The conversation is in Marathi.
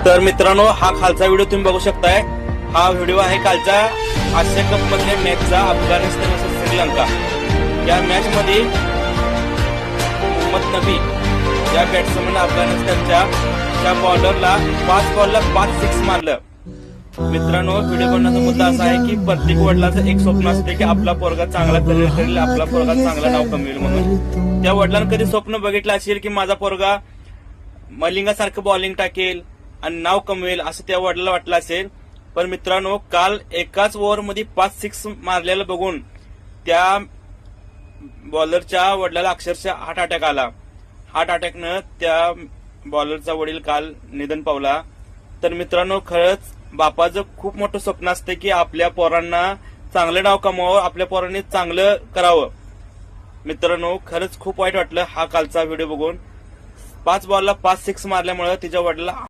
तर मित्रांनो, हा खालचा व्हिडिओ तुम्ही बघू शकताय. हा व्हिडिओ आहे कालच्या आशिया कप मधल्या मॅचचा, अफगाणिस्तान वर्सेस श्रीलंका. या मॅच मध्ये मोहम्मद नबी या बॅट्समन अफगाणिस्तानच्या त्या बॉलरला 5 बॉलला 5 सिक्स मारलं. मित्रांनो, व्हिडिओ बनवण्याचा मुद्दा असा आहे की प्रत्येक वडिलांचं एक स्वप्न असते की आपला पोरगा चांगला करिअर करेल, आपला पोरगा चांगला नाव कमवेल म्हणून. त्या वडिलांनी कधी स्वप्न बघितलं असेल की माझा पोरगा मलिंगासारखं बॉलिंग टाकेल आणि नाव कमवेल, असं त्या वडिलांना वाटलं असेल. पण मित्रांनो, काल एकाच ओव्हरमध्ये 5 सिक्स मारलेलं बघून त्या बॉलरच्या वडिलाला अक्षरशः हार्ट अटॅक आला. हार्ट अटॅकनं त्या बॉलरचा वडील काल निधन पावला. तर मित्रांनो, खरंच बापाचं खूप मोठं स्वप्न असतं की आपल्या पोरांना चांगलं नाव कमावं, आपल्या पोरांनी चांगलं करावं. मित्रांनो, खरंच खूप वाईट वाटलं हा कालचा व्हिडिओ बघून. 5 बॉलला 5 सिक्स मारल्यामुळे तिच्या वडिलाला